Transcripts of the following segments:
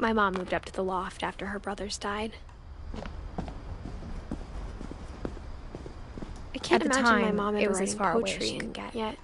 My mom moved up to the loft after her brothers died. I can't imagine my mom ever writing poetry yet.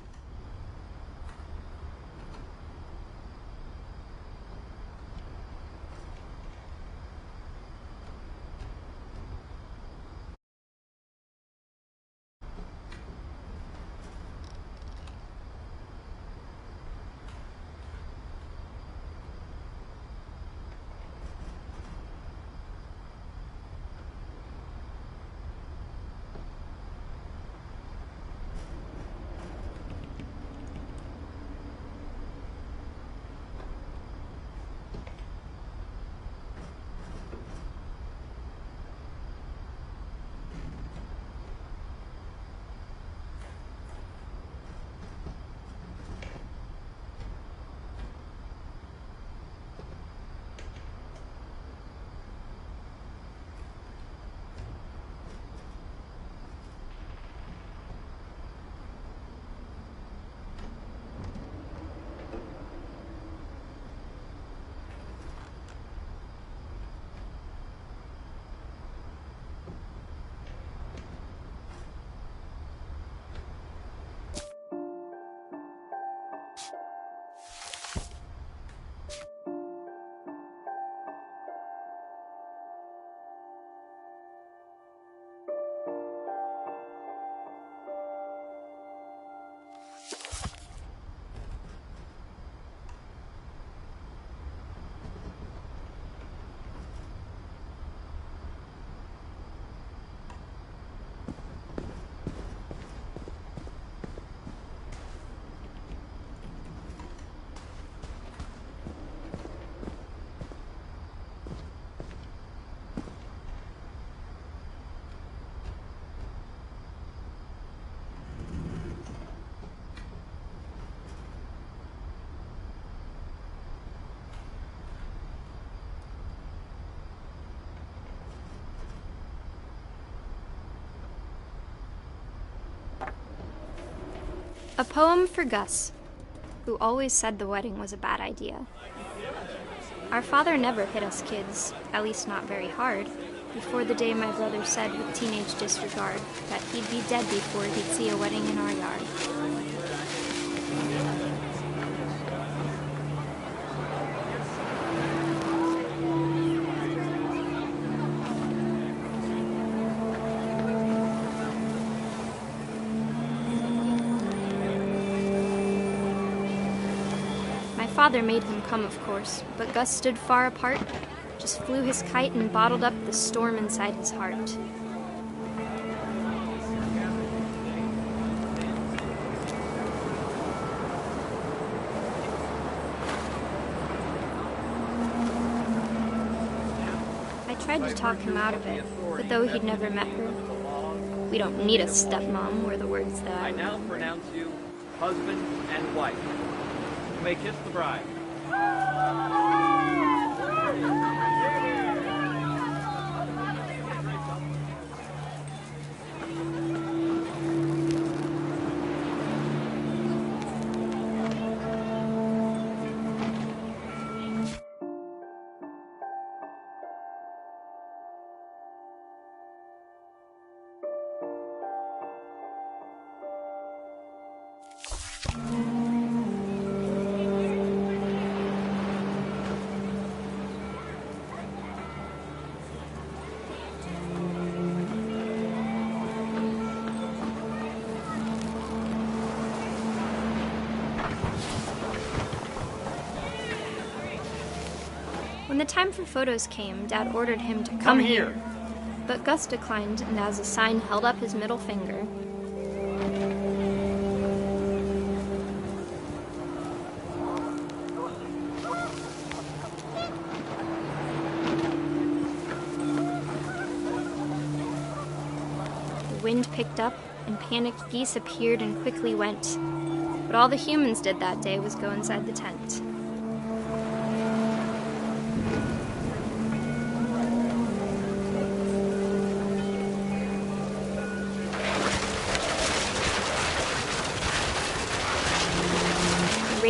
A poem for Gus, who always said the wedding was a bad idea. Our father never hit us kids, at least not very hard, before the day my brother said with teenage disregard that he'd be dead before he'd see a wedding in our yard. Father made him come, of course, but Gus stood far apart, just flew his kite and bottled up the storm inside his heart. I tried to talk him out of it, but though he'd never met her, "We don't need a stepmom," were the words that I now pronounce you husband and wife. You may kiss the bride. When the time for photos came, Dad ordered him to come here. But Gus declined, and as a sign held up his middle finger. The wind picked up, and panicked geese appeared and quickly went. But all the humans did that day was go inside the tent.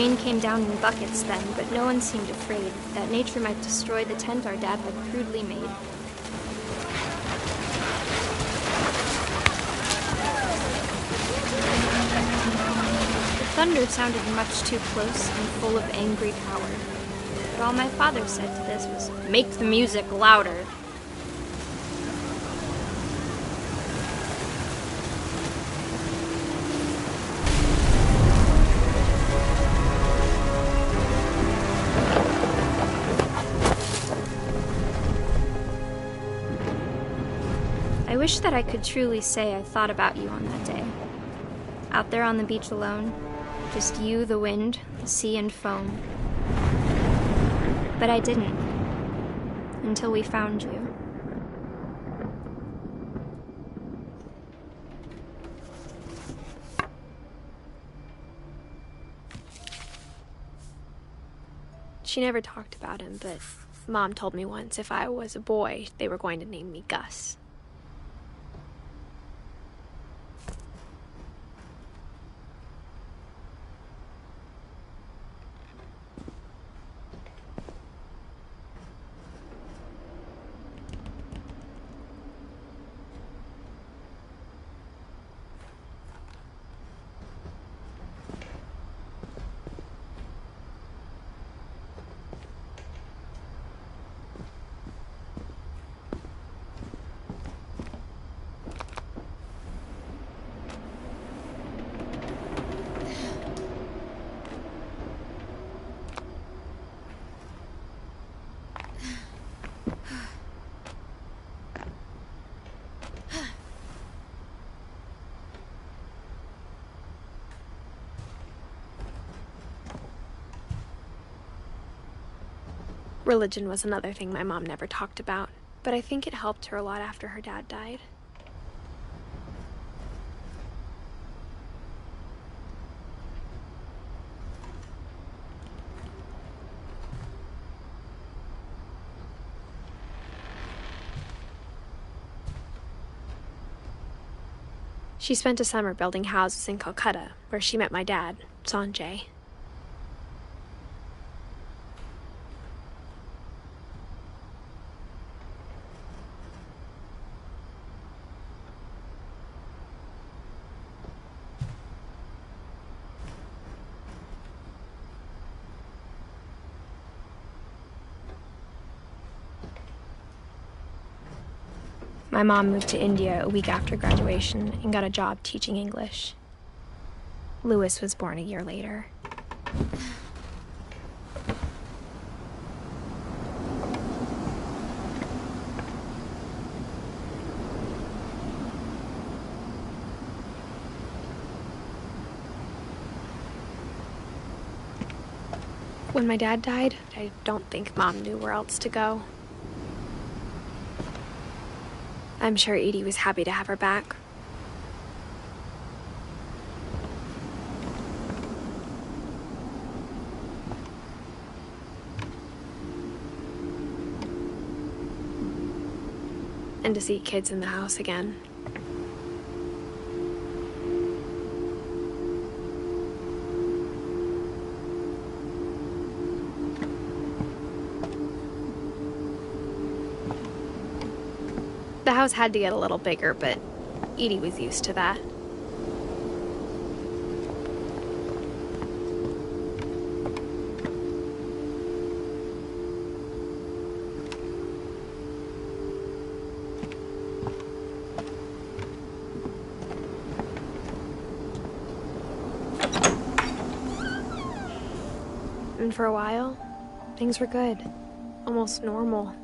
rain came down in buckets then, but no one seemed afraid that nature might destroy the tent our dad had crudely made. The thunder sounded much too close and full of angry power. But all my father said to this was, "Make the music louder." I wish that I could truly say I thought about you on that day. Out there on the beach alone, just you, the wind, the sea, and foam. But I didn't, until we found you. She never talked about him, but Mom told me once if I was a boy, they were going to name me Gus. Religion was another thing my mom never talked about, but I think it helped her a lot after her dad died. She spent a summer building houses in Calcutta, where she met my dad, Sanjay. My mom moved to India a week after graduation and got a job teaching English. Louis was born a year later. When my dad died, I don't think Mom knew where else to go. I'm sure Edie was happy to have her back. And to see kids in the house again. The house had to get a little bigger, but Edie was used to that. And for a while, things were good, almost normal.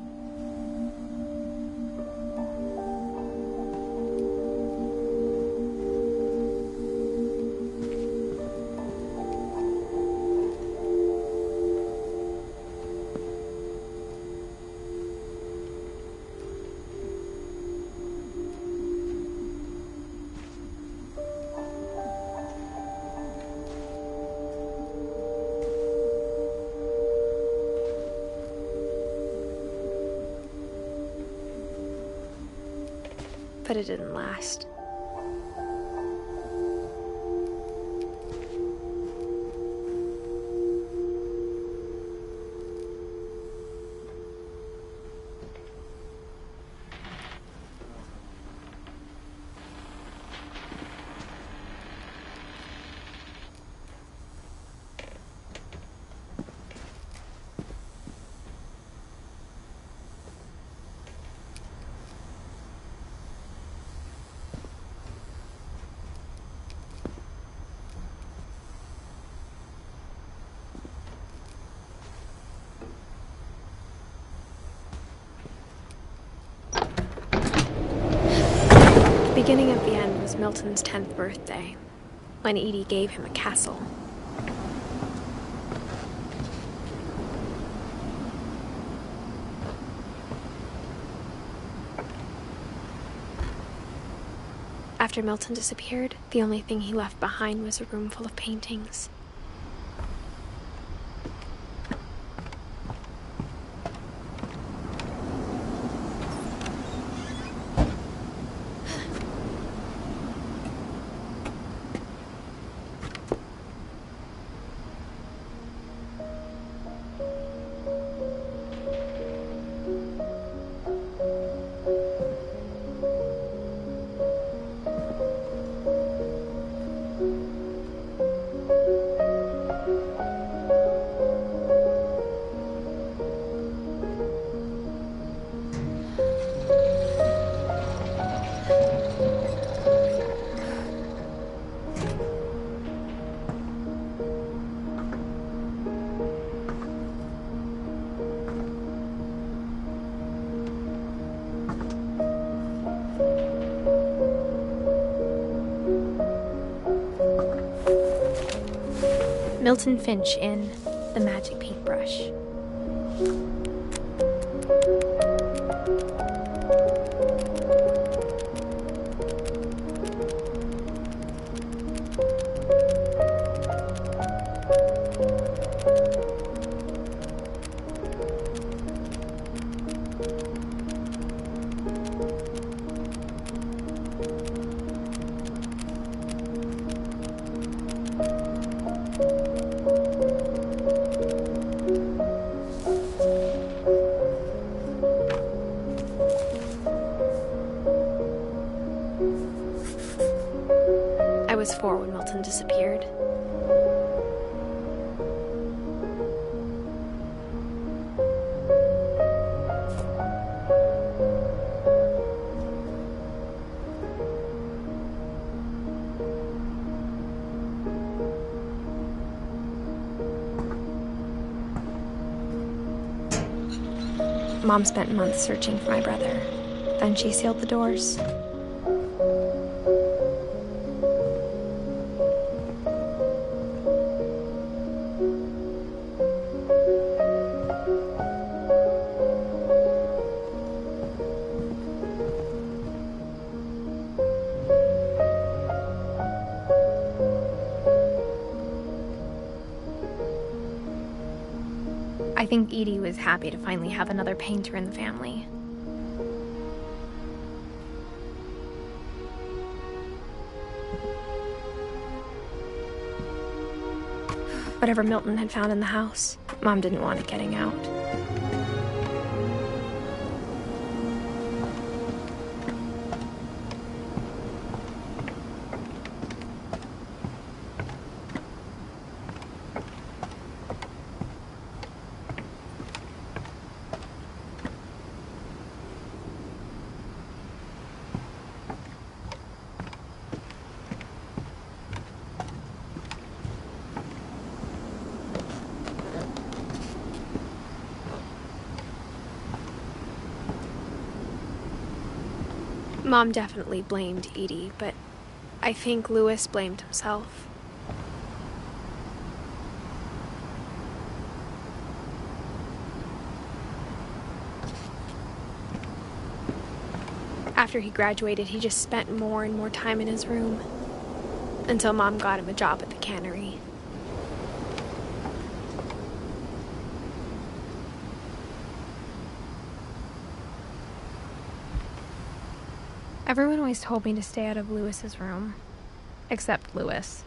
But it didn't last. beginning of the end was Milton's 10th birthday, when Edie gave him a castle. After Milton disappeared, the only thing he left behind was a room full of paintings. Milton Finch in The Magic Paintbrush. I was 4 when Milton disappeared. Mom spent months searching for my brother. Then she sealed the doors. I think Edie was happy to finally have another painter in the family. Whatever Milton had found in the house, Mom didn't want it getting out. Mom definitely blamed Edie, but I think Louis blamed himself. After he graduated, he just spent more and more time in his room, until Mom got him a job at the cannery. Everyone always told me to stay out of Louis's room, except Louis.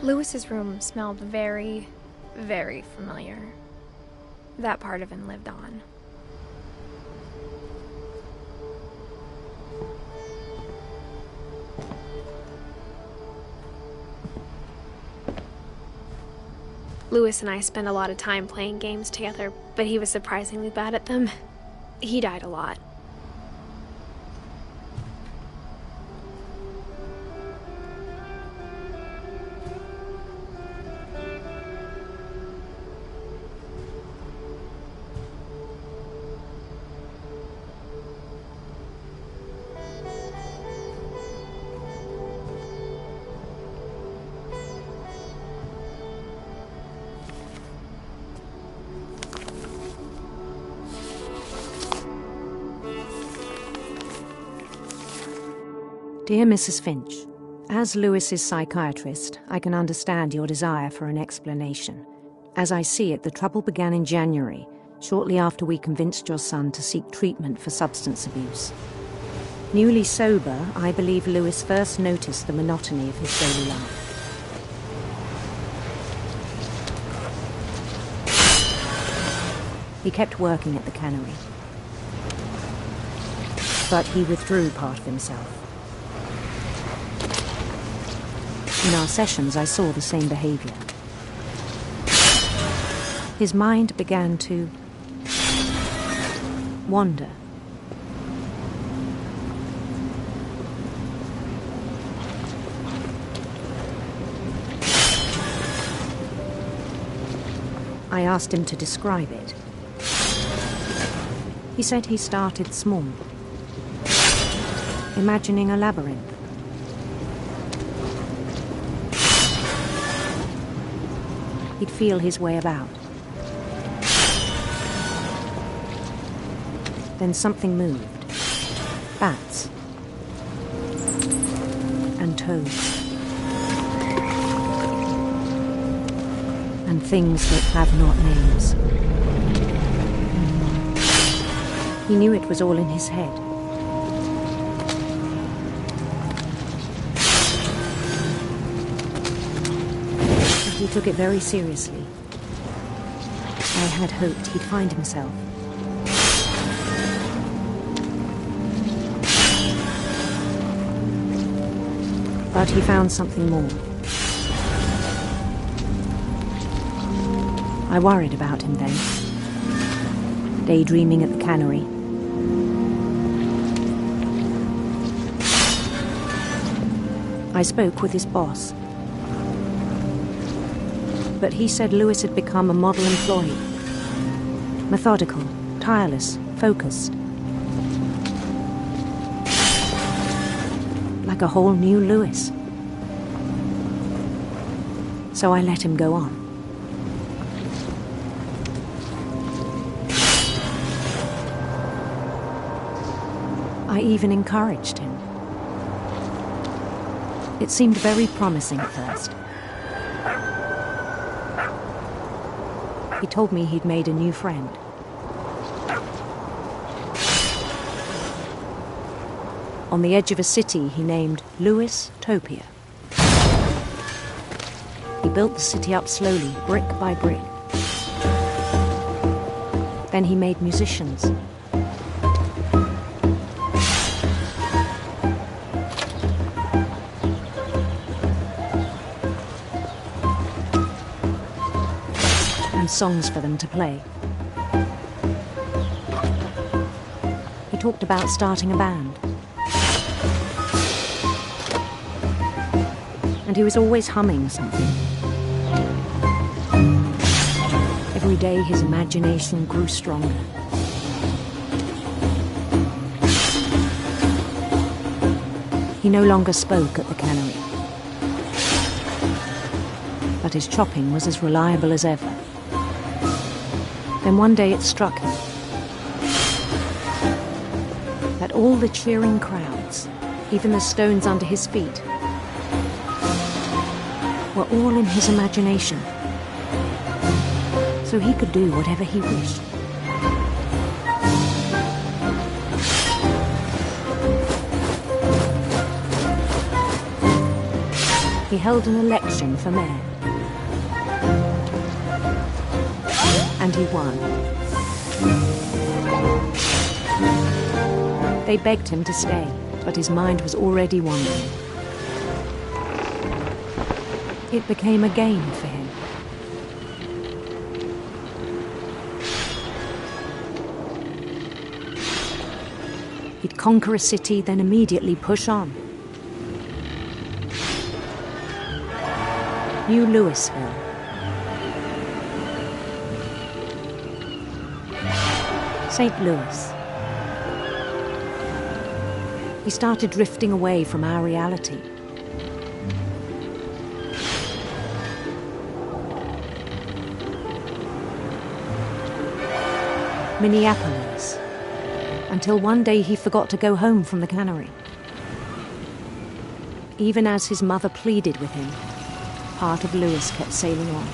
Louis's room smelled very, very familiar. That part of him lived on. Lewis and I spent a lot of time playing games together, but he was surprisingly bad at them. He died a lot. Dear Mrs. Finch, as Lewis's psychiatrist, I can understand your desire for an explanation. As I see it, the trouble began in January, shortly after we convinced your son to seek treatment for substance abuse. Newly sober, I believe Lewis first noticed the monotony of his daily life. He kept working at the cannery, but he withdrew part of himself. In our sessions, I saw the same behavior. His mind began to wander. I asked him to describe it. He said he started small, imagining a labyrinth. He'd feel his way about. Then something moved. Bats. And toads. And things that have not names. He knew it was all in his head. He took it very seriously. I had hoped he'd find himself. But he found something more. I worried about him then, daydreaming at the cannery. I spoke with his boss. But he said Lewis had become a model employee. Methodical, tireless, focused. Like a whole new Lewis. So I let him go on. I even encouraged him. It seemed very promising at first. He told me he'd made a new friend. On the edge of a city he named Lewis Topia. He built the city up slowly, brick by brick. Then he made musicians. And songs for them to play. He talked about starting a band. And he was always humming something. Every day his imagination grew stronger. He no longer spoke at the cannery. But his chopping was as reliable as ever. Then one day it struck him that all the cheering crowds, even the stones under his feet, were all in his imagination. So he could do whatever he wished. He held an election for mayor. And he won. They begged him to stay, but his mind was already wandering. It became a game for him. conquer a city, then immediately push on. New Louisville. St. Louis. We started drifting away from our reality. Minneapolis. Until one day he forgot to go home from the cannery. Even as his mother pleaded with him, part of Louis kept sailing on.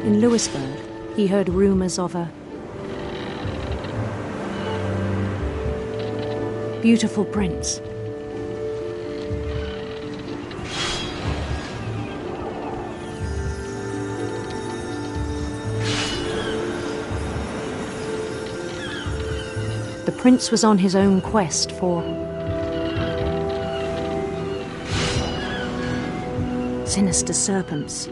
In Louisburg, he heard rumors of a beautiful prince. The prince was on his own quest for sinister serpents.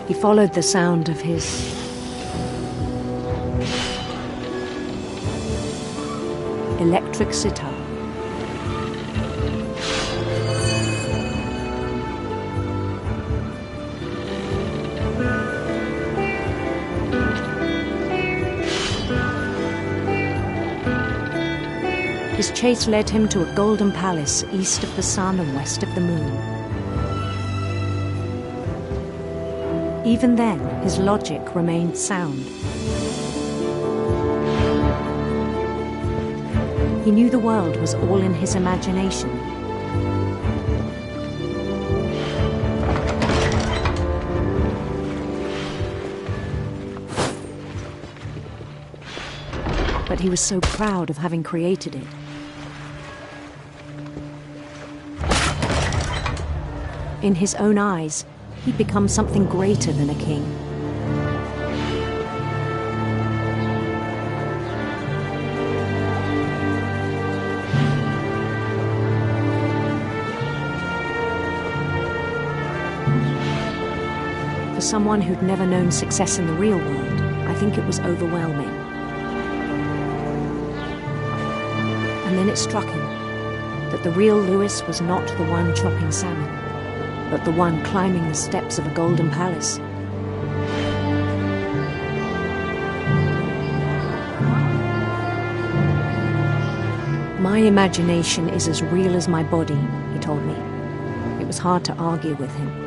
He followed the sound of his electric sitar. His chase led him to a golden palace east of the sun and west of the moon. Even then, his logic remained sound. He knew the world was all in his imagination. But he was so proud of having created it. In his own eyes, he'd become something greater than a king. For someone who'd never known success in the real world, I think it was overwhelming. And then it struck him that the real Louis was not the one chopping salmon, but the one climbing the steps of a golden palace. My imagination is as real as my body, he told me. It was hard to argue with him.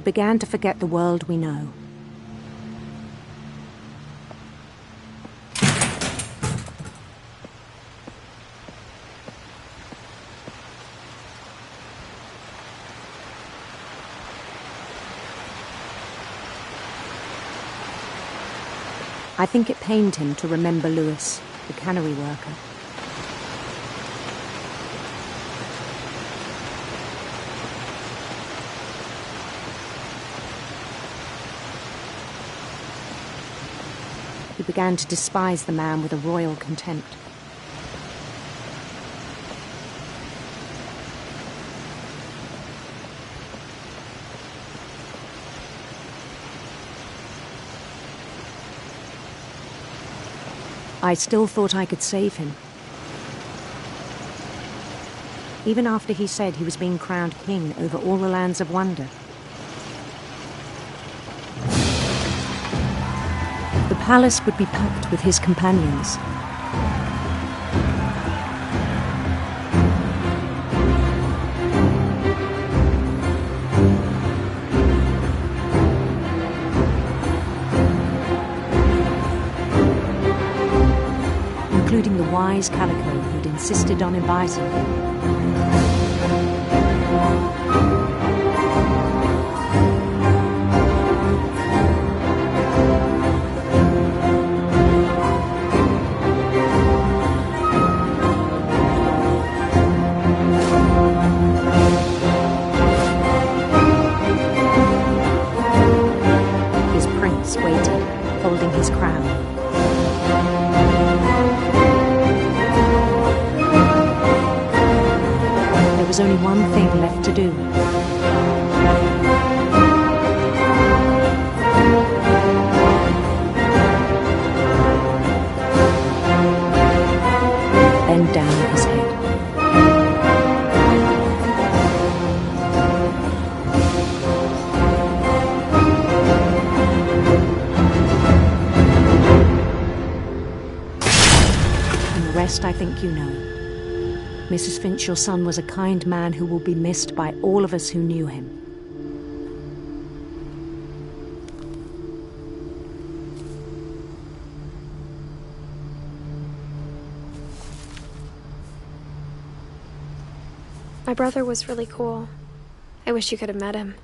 Began to forget the world we know. I think it pained him to remember Louis, the cannery worker. He began to despise the man with a royal contempt. I still thought I could save him. Even after he said he was being crowned king over all the lands of wonder. The palace would be packed with his companions. including the wise Calico who'd insisted on inviting me. His prince waited, holding his crown. There was only one thing left to do. Bend down his head. And the rest I think you know. Mrs. Finch, your son was a kind man who will be missed by all of us who knew him. My brother was really cool. I wish you could have met him.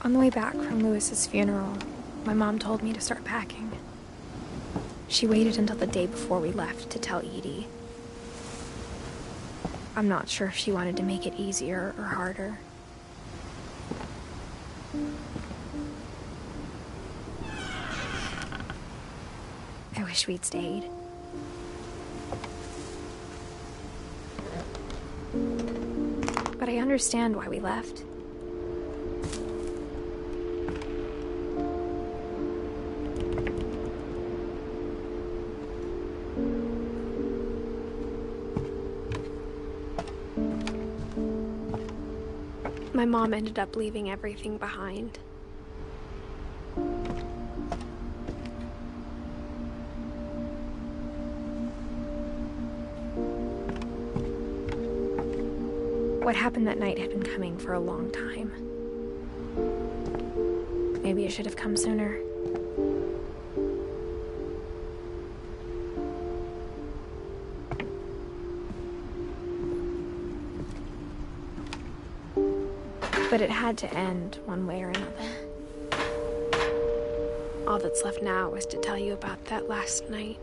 On the way back from Lewis's funeral, my mom told me to start packing. She waited until the day before we left to tell Edie. I'm not sure if she wanted to make it easier or harder. I wish we'd stayed. But I understand why we left. My mom ended up leaving everything behind. What happened that night had been coming for a long time. Maybe it should have come sooner. But it had to end one way or another. All that's left now is to tell you about that last night.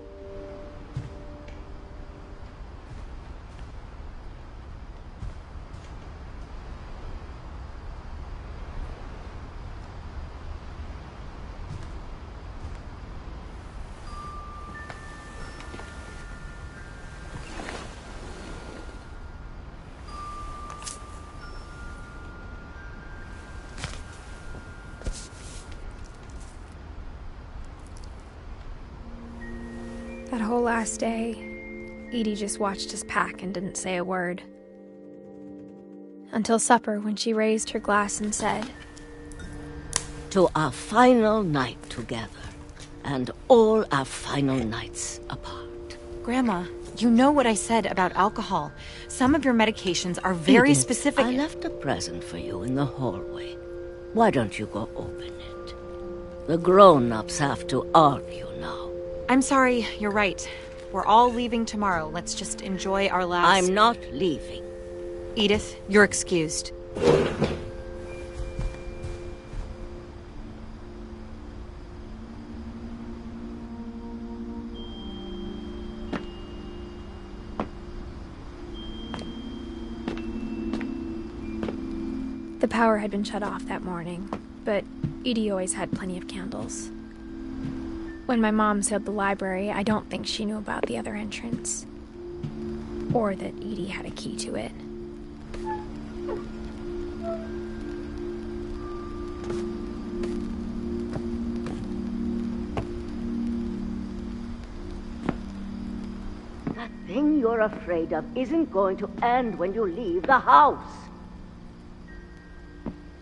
That whole last day, Edie just watched us pack and didn't say a word. Until supper, when she raised her glass and said, "To our final night together, and all our final nights apart." Grandma, you know what I said about alcohol. Some of your medications are very Edith, specific. I left a present for you in the hallway. Why don't you go open it? The grown-ups have to argue now. I'm sorry, you're right. We're all leaving tomorrow. Let's just enjoy our last... I'm not leaving. Edith, you're excused. The power had been shut off that morning, but Edie always had plenty of candles. When my mom sealed the library, I don't think she knew about the other entrance. Or that Edie had a key to it. That thing you're afraid of isn't going to end when you leave the house.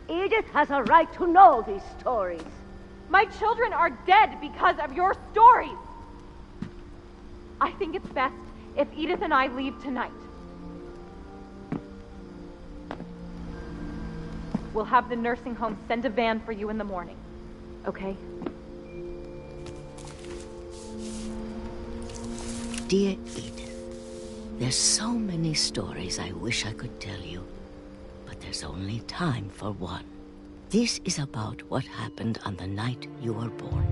Edith has a right to know these stories. My children are dead because of your stories. I think it's best if Edith and I leave tonight. We'll have the nursing home send a van for you in the morning. Okay? Dear Edith, there's so many stories I wish I could tell you, but there's only time for one. This is about what happened on the night you were born.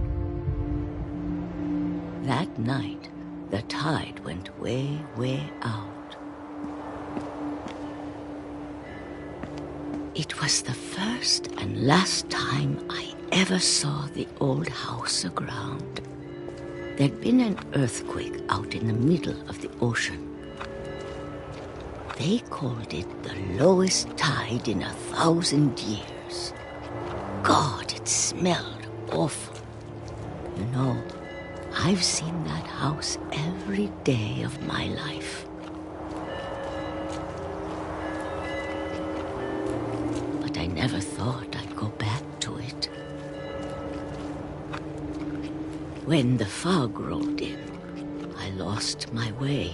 That night, the tide went way, way out. It was the first and last time I ever saw the old house aground. There'd been an earthquake out in the middle of the ocean. They called it the lowest tide in 1,000 years. God, it smelled awful. You know, I've seen that house every day of my life. But I never thought I'd go back to it. When the fog rolled in, I lost my way.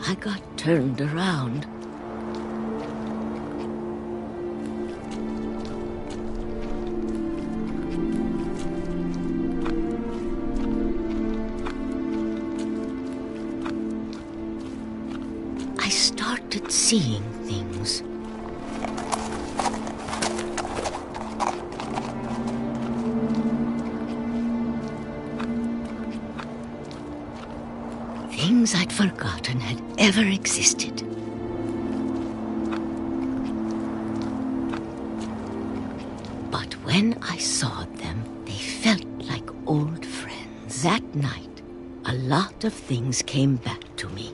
I got turned around. I started seeing things. Things I'd forgotten had ever existed. But when I saw them, they felt like old friends. That night, a lot of things came back to me.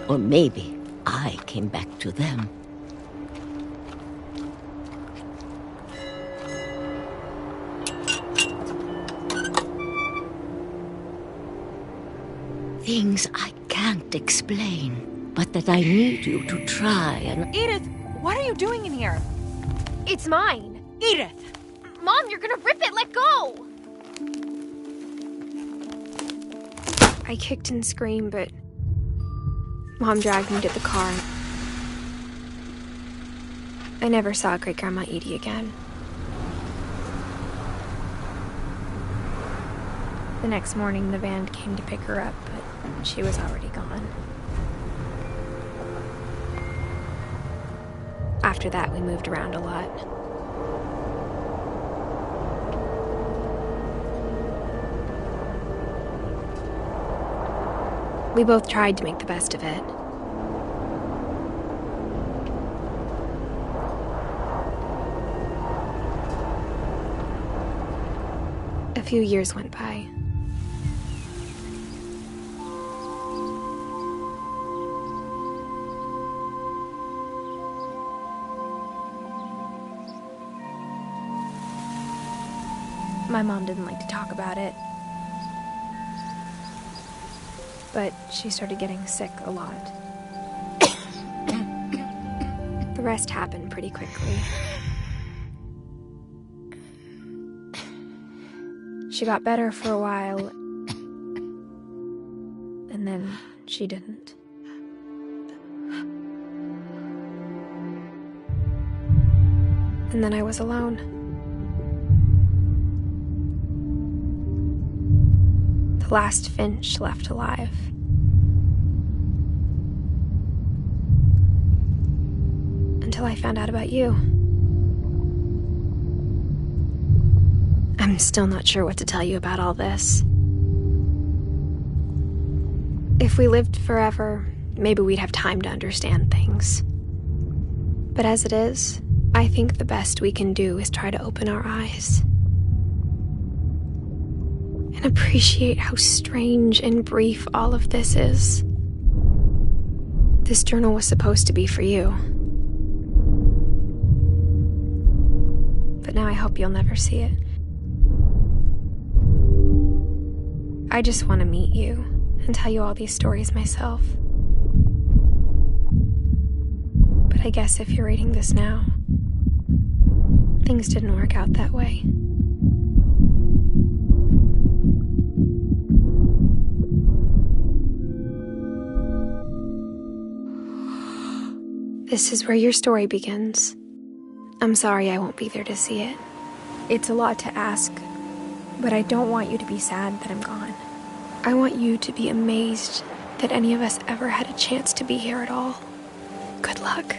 Or maybe I came back to them. Things I can't explain, but that I need you to try and... Edith, what are you doing in here? It's mine. Edith! Mom, you're gonna rip it! Let go! I kicked and screamed, but Mom dragged me to the car. I never saw Great-Grandma Edie again. The next morning, the van came to pick her up, but she was already gone. After that, we moved around a lot. We both tried to make the best of it. A few years went by. My mom didn't like to talk about it. But she started getting sick a lot. The rest happened pretty quickly. She got better for a while, and then she didn't. And then I was alone. The last Finch left alive. Until I found out about you. I'm still not sure what to tell you about all this. If we lived forever, maybe we'd have time to understand things. But as it is, I think the best we can do is try to open our eyes. And appreciate how strange and brief all of this is. This journal was supposed to be for you. but now I hope you'll never see it. I just want to meet you and tell you all these stories myself. But I guess if you're reading this now, things didn't work out that way. This is where your story begins. I'm sorry I won't be there to see it. It's a lot to ask, but I don't want you to be sad that I'm gone. I want you to be amazed that any of us ever had a chance to be here at all. Good luck.